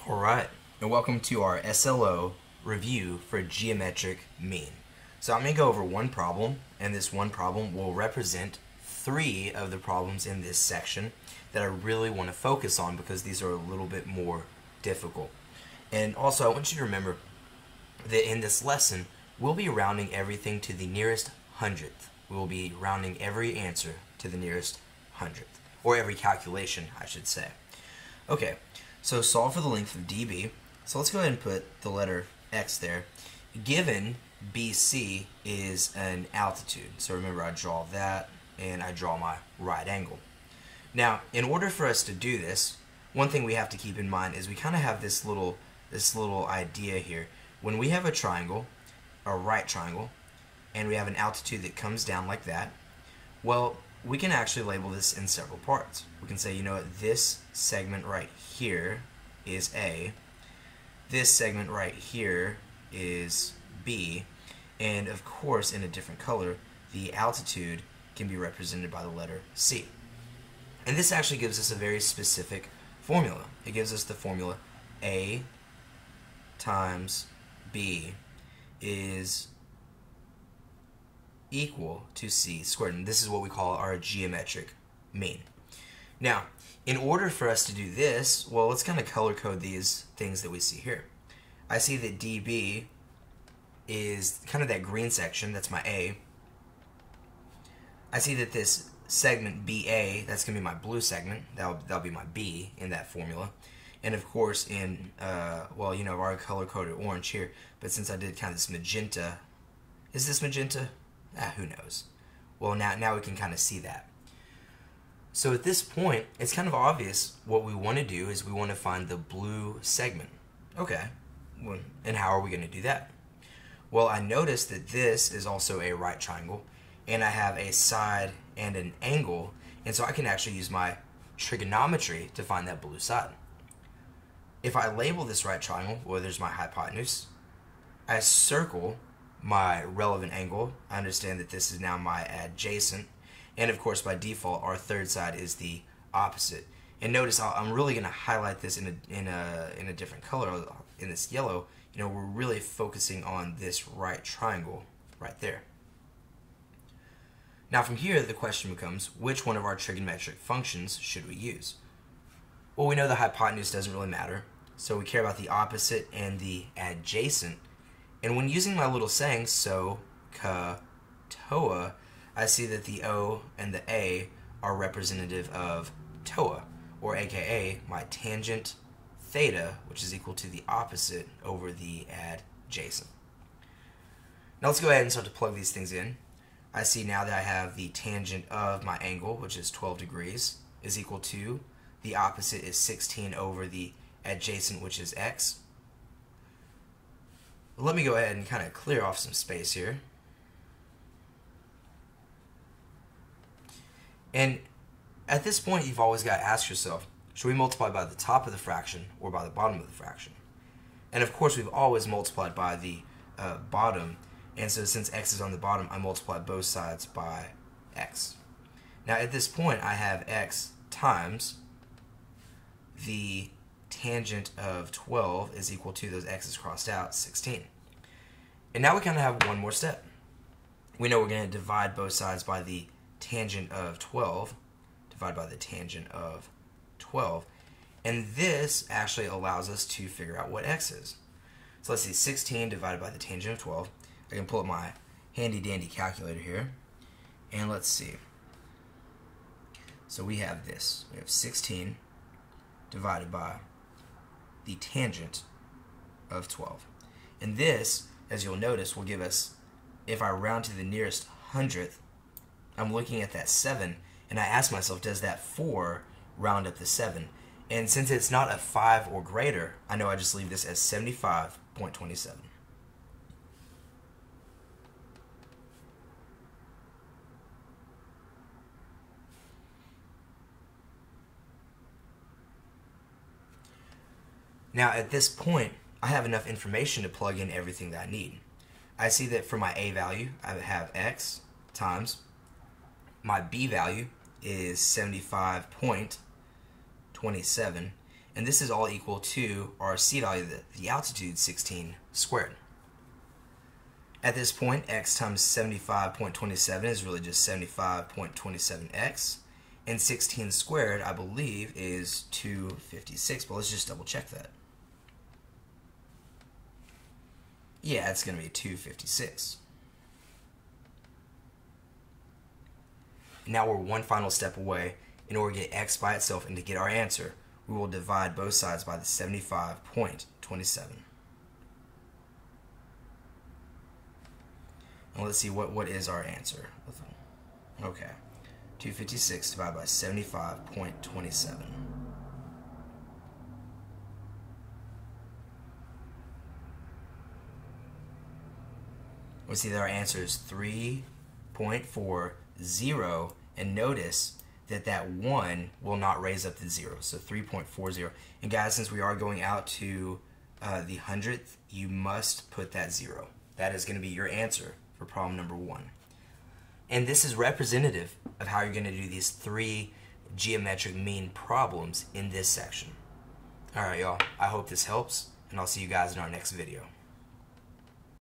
Alright, and welcome to our SLO review for geometric mean. So I'm going to go over one problem, and this one problem will represent 3 of the problems in this section that I really want to focus on because these are a little bit more difficult. And also I want you to remember that in this lesson we'll be rounding everything to the nearest hundredth. We will be rounding every answer to the nearest hundredth, or every calculation I should say. Okay, so solve for the length of dB. So let's go ahead and put the letter x there. Given BC is an altitude. So remember, I draw that and I draw my right angle. Now, in order for us to do this, one thing we have to keep in mind is we kind of have this little idea here. When we have a triangle, a right triangle, and we have an altitude that comes down like that, well, we can actually label this in several parts. We can say, you know what, this segment right here is A, this segment right here is B, and of course, in a different color, the altitude can be represented by the letter C. And this actually gives us a very specific formula. It gives us the formula A times B is equal to C squared, and this is what we call our geometric mean. Now, in order for us to do this, well, let's kind of color code these things that we see here. I see that dB is kind of that green section, that's my A. I see that this segment BA, that's going to be my blue segment, that'll be my B in that formula. And of course in, well, you know, I've already color coded orange here, but since I did kind of this magenta, is this magenta? Who knows? Well, now we can kind of see that. So at this point, it's kind of obvious what we want to do is we want to find the blue segment. Okay, well, and how are we going to do that? Well, I noticed that this is also a right triangle, and I have a side and an angle, and so I can actually use my trigonometry to find that blue side. If I label this right triangle, well, there's my hypotenuse. I circle my relevant angle. I understand that this is now my adjacent, and of course by default our third side is the opposite. And notice I'm really going to highlight this in a different color, in this yellow. You know, we're really focusing on this right triangle right there. Now from here the question becomes, which one of our trigonometric functions should we use? Well, we know the hypotenuse doesn't really matter, so we care about the opposite and the adjacent. And when using my little saying, so, ka, toa, I see that the O and the A are representative of toa, or aka my tangent theta, which is equal to the opposite over the adjacent. Now let's go ahead and start to plug these things in. I see now that I have the tangent of my angle, which is 12 degrees, is equal to the opposite is 16 over the adjacent, which is x. Let me go ahead and kind of clear off some space here. And at this point, you've always got to ask yourself, should we multiply by the top of the fraction or by the bottom of the fraction? And of course, we've always multiplied by the bottom. And so since x is on the bottom, I multiply both sides by x. Now at this point, I have x times the tangent of 12 is equal to, those x's crossed out, 16. And now we kind of have one more step. We know we're going to divide both sides by the tangent of 12, divide by the tangent of 12, and this actually allows us to figure out what x is. So let's see, 16 divided by the tangent of 12. I can pull up my handy dandy calculator here, and let's see. So we have this, we have 16 divided by the tangent of 12. And this, as you'll notice, will give us, if I round to the nearest hundredth, I'm looking at that 7, and I ask myself, does that 4 round up to 7? And since it's not a 5 or greater, I know I just leave this as 75.27. Now at this point, I have enough information to plug in everything that I need. I see that for my A value, I have x times my B value is 75.27, And this is all equal to our c value, the altitude, 16 squared. At this point, x times 75.27 is really just 75.27x. And 16 squared, I believe, is 256. But let's just double check that. Yeah, it's going to be 256. Now we're one final step away. In order to get x by itself and to get our answer, we will divide both sides by the 75.27. And let's see what is our answer. Okay, 256 divided by 75.27. We see that our answer is 3.40, and notice that that 1 will not raise up to 0, so 3.40. And guys, since we are going out to the 100th, you must put that 0. That is going to be your answer for problem number 1. And this is representative of how you're going to do these 3 geometric mean problems in this section. Alright, y'all, I hope this helps, and I'll see you guys in our next video.